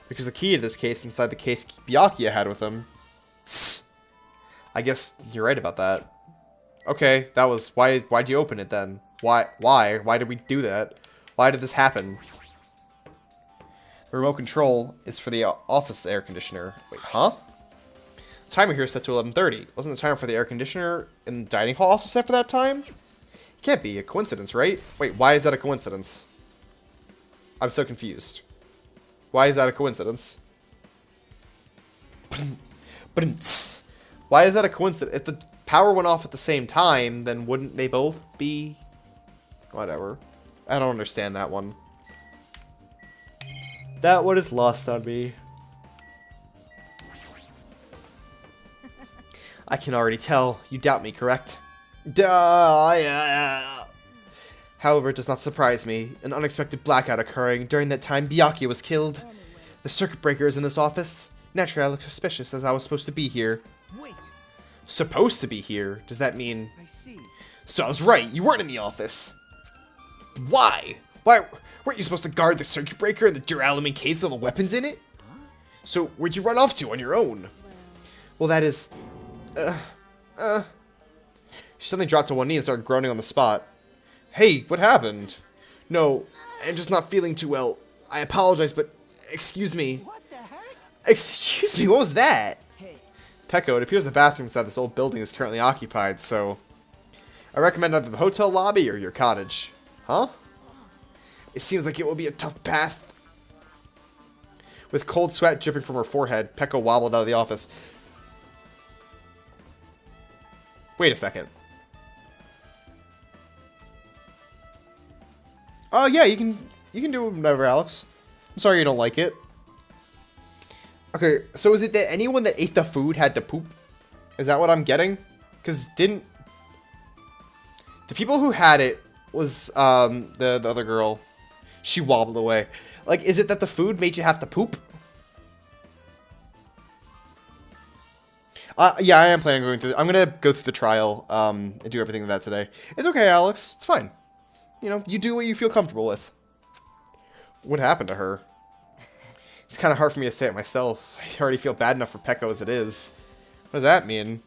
Because the key to this case inside the case Byakuya had with him. Tss. I guess you're right about that. Okay, that was... Why'd you open it then? Why? Why did we do that? Why did this happen? The remote control is for the office air conditioner. Wait, huh? The timer here is set to 11:30. Wasn't the timer for the air conditioner in the dining hall also set for that time? Can't be a coincidence, right? Wait, why is that a coincidence? I'm so confused. Why is that a coincidence? Why is that a coincidence? If the power went off at the same time, then wouldn't they both be... Whatever. I don't understand that one. That one is lost on me. I can already tell. You doubt me, correct? Duh. However, it does not surprise me. An unexpected blackout occurring during that time Byakuya was killed. The circuit breaker is in this office. Naturally, I look suspicious as I was supposed to be here. Wait. Supposed to be here? Does that mean... I see. So I was right, you weren't in the office. Why? Why weren't you supposed to guard the circuit breaker and the duralumin case with all the weapons in it? Huh? So where'd you run off to on your own? Well, that is... She suddenly dropped to one knee and started groaning on the spot. Hey, what happened? No, I'm just not feeling too well. I apologize, but excuse me. What the heck? Excuse me, what was that? Hey. Pecco, it appears the bathroom inside this old building is currently occupied, so... I recommend either the hotel lobby or your cottage. Huh? It seems like it will be a tough bath. With cold sweat dripping from her forehead, Pecco wobbled out of the office. Wait a second. Oh yeah, you can do whatever, Alex. I'm sorry you don't like it. Okay, so is it that anyone that ate the food had to poop? Is that what I'm getting? Because the people who had it was the other girl. She wobbled away. Like, is it that the food made you have to poop? Yeah, I am planning on going through. I'm gonna go through the trial and do everything with that today. It's okay, Alex. It's fine. You know, you do what you feel comfortable with. What happened to her? It's kind of hard for me to say it myself. I already feel bad enough for Pecco as it is. What does that mean?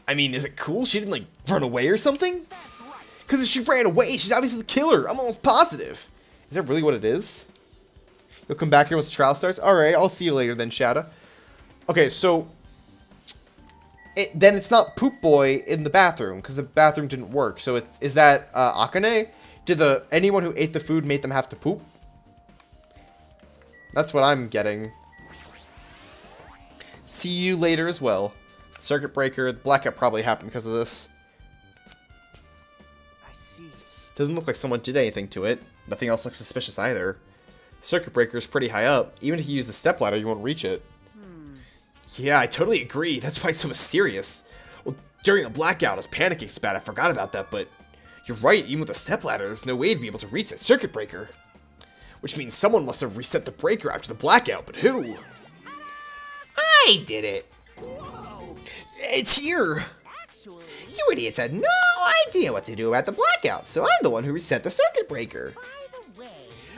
I mean, is it cool she didn't, like, run away or something? Because if she ran away, she's obviously the killer. I'm almost positive. Is that really what it is? You'll come back here once the trial starts? Alright, I'll see you later then, Shada. Okay, so... then it's not Poop Boy in the bathroom, because the bathroom didn't work. So is that Akane? Did anyone who ate the food make them have to poop? That's what I'm getting. See you later as well. Circuit breaker, the blackout probably happened because of this. I see. Doesn't look like someone did anything to it. Nothing else looks suspicious either. The circuit breaker is pretty high up. Even if you use the stepladder, you won't reach it. Yeah, I totally agree. That's why it's so mysterious. Well, during the blackout, I was panicking so bad I forgot about that, but you're right, even with the stepladder, there's no way to be able to reach that circuit breaker. Which means someone must have reset the breaker after the blackout, but who? I did it! Whoa. It's here! Actually, You idiots had no idea what to do about the blackout, so I'm the one who reset the circuit breaker. by the way,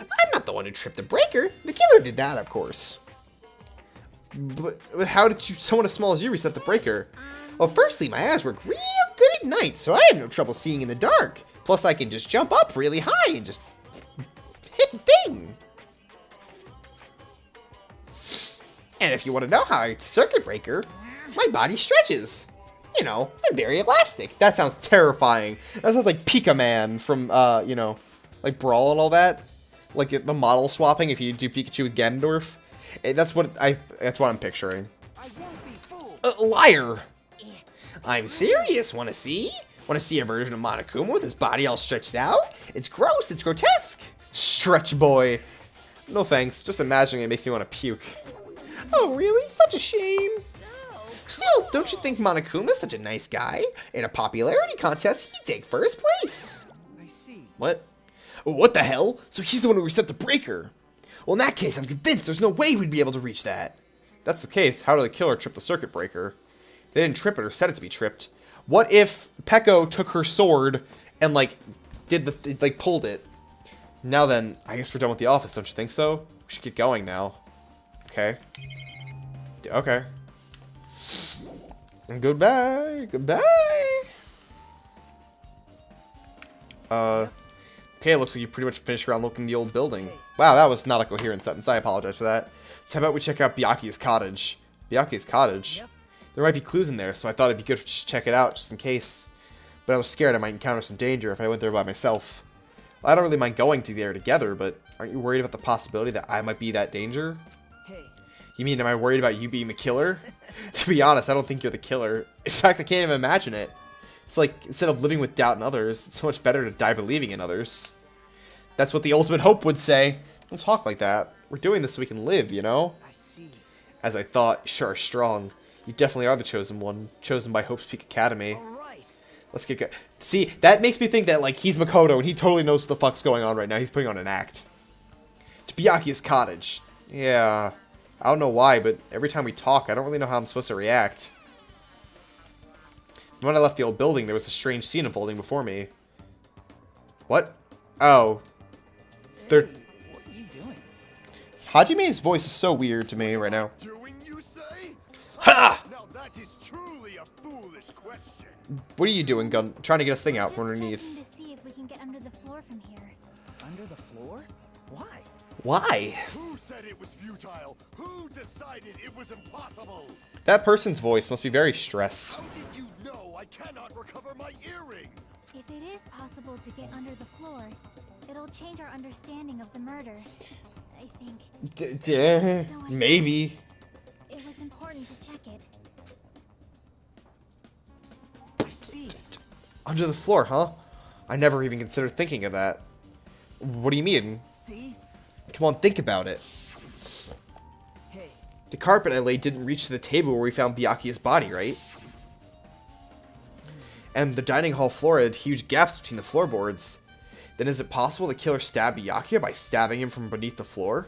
I'm not the one who tripped the breaker. The killer did that, of course. But how did someone as small as you reset the breaker? Well, firstly, my eyes work real good at night, so I have no trouble seeing in the dark. Plus, I can just jump up really high and just hit the thing. And if you want to know how I hit the circuit breaker, my body stretches. You know, I'm very elastic. That sounds terrifying. That sounds like Pika Man from, you know, like Brawl and all that. Like the model swapping if you do Pikachu with Ganondorf. That's what I'm picturing. I won't be fooled. Liar! I'm serious. Want to see? Want to see a version of Monokuma with his body all stretched out? It's gross. It's grotesque. Stretch boy. No thanks. Just imagining it makes me want to puke. Oh, really? Such a shame. Still, don't you think Monokuma's such a nice guy? In a popularity contest, he'd take first place. I see. What? What the hell? So he's the one who reset the breaker. Well, in that case, I'm convinced there's no way we'd be able to reach that. If that's the case, how did the killer trip the circuit breaker? They didn't trip it or set it to be tripped. What if Pecco took her sword and, like, pulled it? Now then, I guess we're done with the office, don't you think so? We should get going now. Okay. Okay. Goodbye. Goodbye. Okay, it looks like you pretty much finished around looking the old building. Wow, that was not a coherent sentence. I apologize for that. So how about we check out Byakuya's cottage? Byakuya's cottage? Yep. There might be clues in there, so I thought it'd be good to just check it out, just in case. But I was scared I might encounter some danger if I went there by myself. Well, I don't really mind going to there together, but aren't you worried about the possibility that I might be that danger? Hey. You mean, am I worried about you being the killer? To be honest, I don't think you're the killer. In fact, I can't even imagine it. It's like, instead of living with doubt in others, it's so much better to die believing in others. That's what the ultimate hope would say. Don't talk like that. We're doing this so we can live, you know? I see. As I thought, you sure are strong. You definitely are the chosen one, chosen by Hope's Peak Academy. All right. Let's get go. See, that makes me think that, like, he's Makoto and he totally knows what the fuck's going on right now. He's putting on an act. To Byakuya's cottage. Yeah. I don't know why, but every time we talk, I don't really know how I'm supposed to react. When I left the old building, there was a strange scene unfolding before me. What? Oh. They're... What are you doing? Hajime's voice is so weird to me right now. Doing, you say? Ha! Now that is truly a foolish question. What are you doing, Gun? Trying to get us thing out from Just underneath. checking to see if we can get under the floor from here. Under the floor? Why? Why? Who said it was futile? Who decided it was impossible? That person's voice must be very stressed. How did you know I cannot recover my earring? If it is possible to get under the floor, it'll change our understanding of the murder. I think. Maybe. It was important to check it. I see. Under the floor, huh? I never even considered thinking of that. What do you mean? See? Come on, think about it. Hey. The carpet I laid didn't reach to the table where we found Byakuya's body, right? And the dining hall floor had huge gaps between the floorboards. Then is it possible the killer stabbed Byakuya by stabbing him from beneath the floor?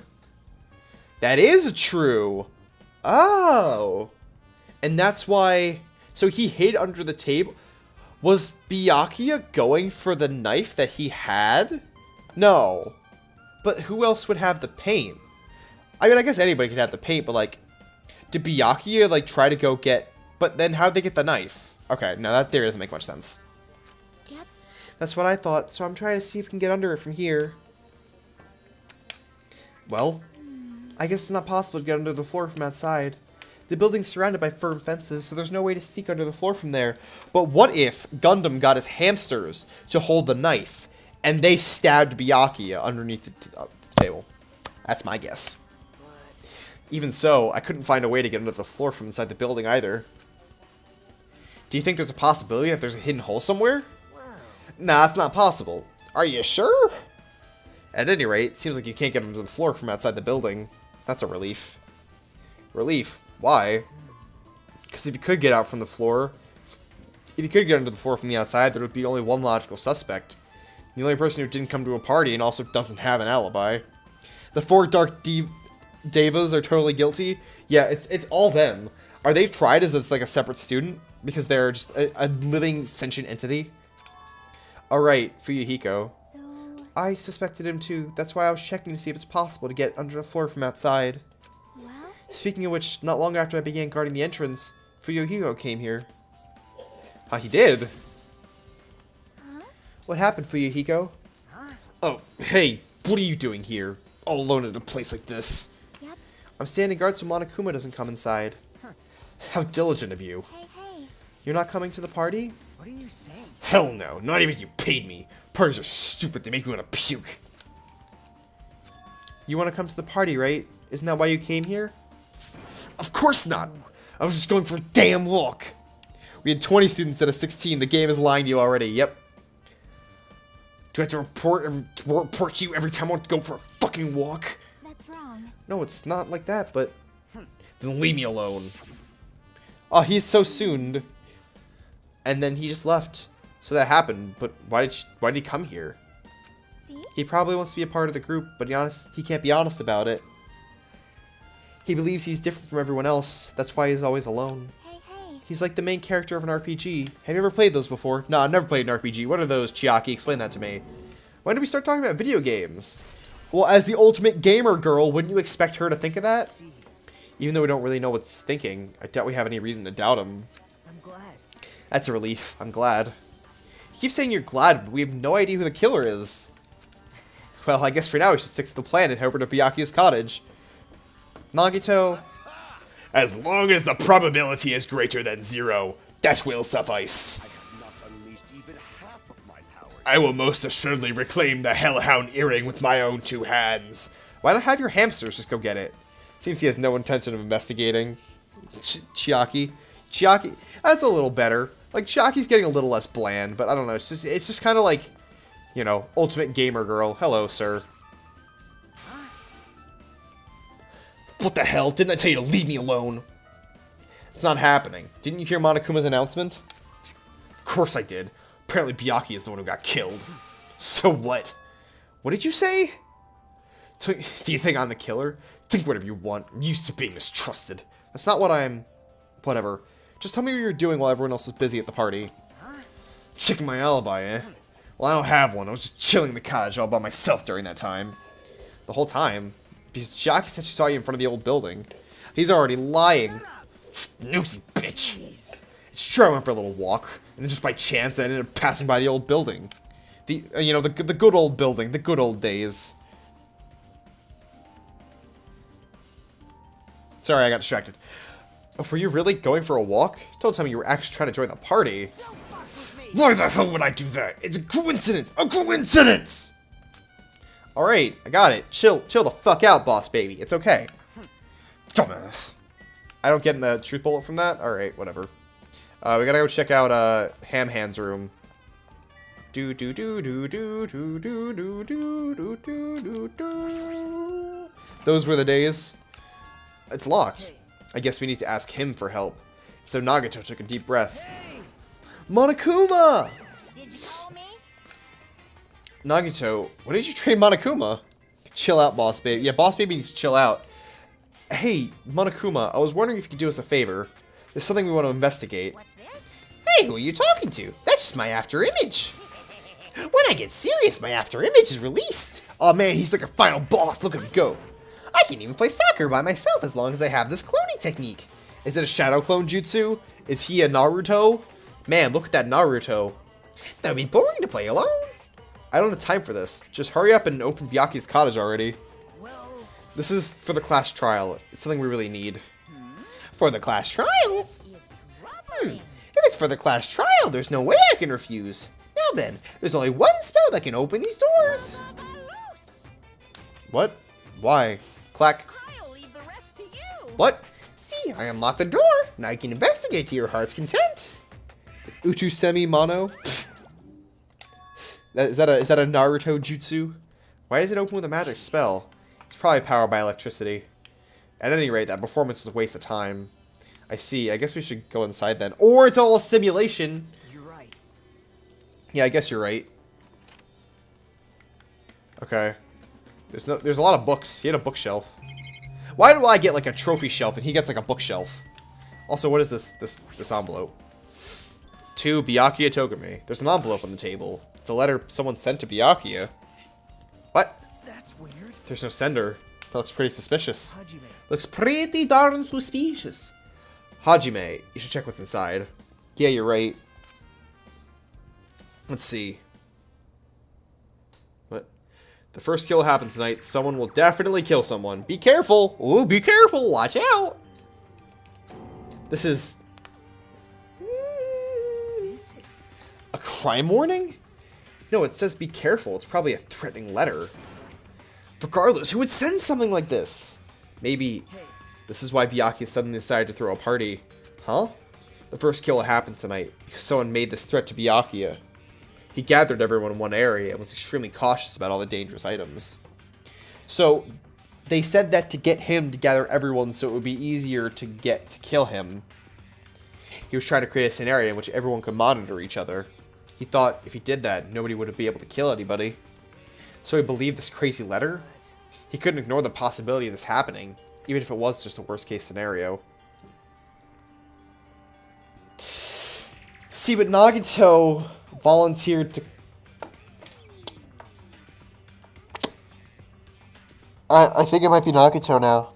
That is true! Oh! And that's why... So he hid under the table? Was Byakuya going for the knife that he had? No. But who else would have the paint? I mean, I guess anybody could have the paint, but like... Did Byakuya, like, try to go get... But then how'd they get the knife? Okay, no, that theory doesn't make much sense. Yep. That's what I thought, so I'm trying to see if we can get under it from here. Well, I guess it's not possible to get under the floor from outside. The building's surrounded by firm fences, so there's no way to sneak under the floor from there. But what if Gundam got his hamsters to hold the knife, and they stabbed Byakuya underneath the table? That's my guess. Even so, I couldn't find a way to get under the floor from inside the building either. Do you think there's a possibility that there's a hidden hole somewhere? Nah, it's not possible. Are you sure? At any rate, it seems like you can't get under the floor from outside the building. That's a relief. Relief? Why? Because if you could get out from the floor... If you could get under the floor from the outside, there would be only one logical suspect. The only person who didn't come to a party and also doesn't have an alibi. The four Dark Devas are totally guilty. Yeah, it's all them. Are they tried as it's like a separate student? Because they're just a living sentient entity? Alright, Fuyuhiko. So, I suspected him too. That's why I was checking to see if it's possible to get under the floor from outside. well, Speaking of which, not long after I began guarding the entrance, Fuyuhiko came here. He did? huh? What happened, Fuyuhiko? Oh, hey, what are you doing here? All alone in a place like this? Yep. I'm standing guard so Monokuma doesn't come inside. How diligent of you. Hey, hey. You're not coming to the party? What are you saying? Hell no, not even if you paid me. Parties are stupid, they make me want to puke. You want to come to the party, right? Isn't that why you came here? Of course not! I was just going for a damn walk. We had 20 students instead of 16, the game is lying to you already, yep. Do I have to report you every time I want to go for a fucking walk? That's wrong. No, it's not like that, but... Then leave me alone. Oh, he's so soon. And then he just left. So that happened, but why did he come here? See? He probably wants to be a part of the group, but he can't be honest about it. He believes he's different from everyone else. That's why he's always alone. Hey, hey. He's like the main character of an RPG. Have you ever played those before? No, I've never played an RPG. What are those, Chiaki? Explain that to me. When did we start talking about video games? Well, as the ultimate gamer girl, wouldn't you expect her to think of that? Even though we don't really know what he's thinking, I doubt we have any reason to doubt him. I'm glad. That's a relief. I'm glad. You keep saying you're glad, but we have no idea who the killer is. Well, I guess for now we should stick to the plan and head over to Byakuya's cottage. Nagito. As long as the probability is greater than 0, that will suffice. Not unleashed even half of my powers. I will most assuredly reclaim the Hellhound earring with my own 2 hands. Why not have your hamsters just go get it? Seems he has no intention of investigating. Chiaki. That's a little better. Like, Chiaki's getting a little less bland, but I don't know. It's just kind of like, you know, ultimate gamer girl. Hello, sir. What the hell? Didn't I tell you to leave me alone? It's not happening. Didn't you hear Monokuma's announcement? Of course I did. Apparently Byakuya is the one who got killed. So what? What did you say? So, do you think I'm the killer? Think whatever you want. I'm used to being mistrusted. That's not what I'm... Whatever. Just tell me what you're doing while everyone else is busy at the party. Checking my alibi, eh? Well, I don't have one. I was just chilling in the cottage all by myself during that time. The whole time? Because Chiaki said she saw you in front of the old building. He's already lying. Nosy bitch. It's true I went for a little walk, and then just by chance I ended up passing by the old building. The, you know, the good old building, the good old days. Sorry, I got distracted. Were you really going for a walk? Don't tell me you were actually trying to join the party. Why the hell would I do that? It's a coincidence! A coincidence! Alright, I got it. Chill the fuck out, boss baby. It's okay. Dumbass. I don't get in the truth bullet from that? Alright, whatever. We gotta go check out, Ham Hand's room. Do do do do do do do do do do do do. Those were the days. It's locked. I guess we need to ask him for help. So Nagito took a deep breath. Monokuma! Did you call me? Nagito, when did you train Monokuma? Chill out, boss baby. Yeah, boss baby needs to chill out. Hey, Monokuma, I was wondering if you could do us a favor. There's something we want to investigate. What's this? Hey, who are you talking to? That's just my after image. When I get serious, my after image is released. Oh man, he's like a final boss. Look at him go. I can even play soccer by myself as long as I have this cloning technique. Is it a shadow clone jutsu? Is he a Naruto? Man, look at that Naruto. That would be boring to play alone. I don't have time for this. Just hurry up and open Byakuya's cottage already. Well, This is for the class trial. It's something we really need. For the class trial? Is troubling. If it's for the class trial, there's no way I can refuse. Now then, there's only one spell that can open these doors. What? Why? Clack. I'll leave the rest to you. What? See, I unlocked the door. Now you can investigate to your heart's content. Uchu Semi Mono? Pfft. Is that a Naruto jutsu? Why does it open with a magic spell? It's probably powered by electricity. At any rate, that performance is a waste of time. I see. I guess we should go inside then. Or it's all a simulation. You're right. Yeah, I guess you're right. Okay. There's a lot of books. He had a bookshelf. Why do I get like a trophy shelf and he gets like a bookshelf? Also, what is this envelope? To Byakuya Togami. There's an envelope on the table. It's a letter someone sent to Byakuya. What? That's weird. There's no sender. That looks pretty suspicious. Hajime. Looks pretty darn suspicious. Hajime, you should check what's inside. Yeah, you're right. Let's see. What? The first kill happened tonight. Someone will definitely kill someone. Be careful. Ooh, be careful. Watch out. This is... This is... a crime warning? No, it says be careful. It's probably a threatening letter. Regardless, who would send something like this? Maybe this is why Byakuya suddenly decided to throw a party. Huh? The first kill happened tonight because someone made this threat to Byakuya. He gathered everyone in one area and was extremely cautious about all the dangerous items. So, they said that to get him to gather everyone so it would be easier to kill him. He was trying to create a scenario in which everyone could monitor each other. He thought if he did that, nobody would be able to kill anybody. So he believed this crazy letter? He couldn't ignore the possibility of this happening, even if it was just a worst-case scenario. See, but Nagito volunteered to... I think it might be Nagito now.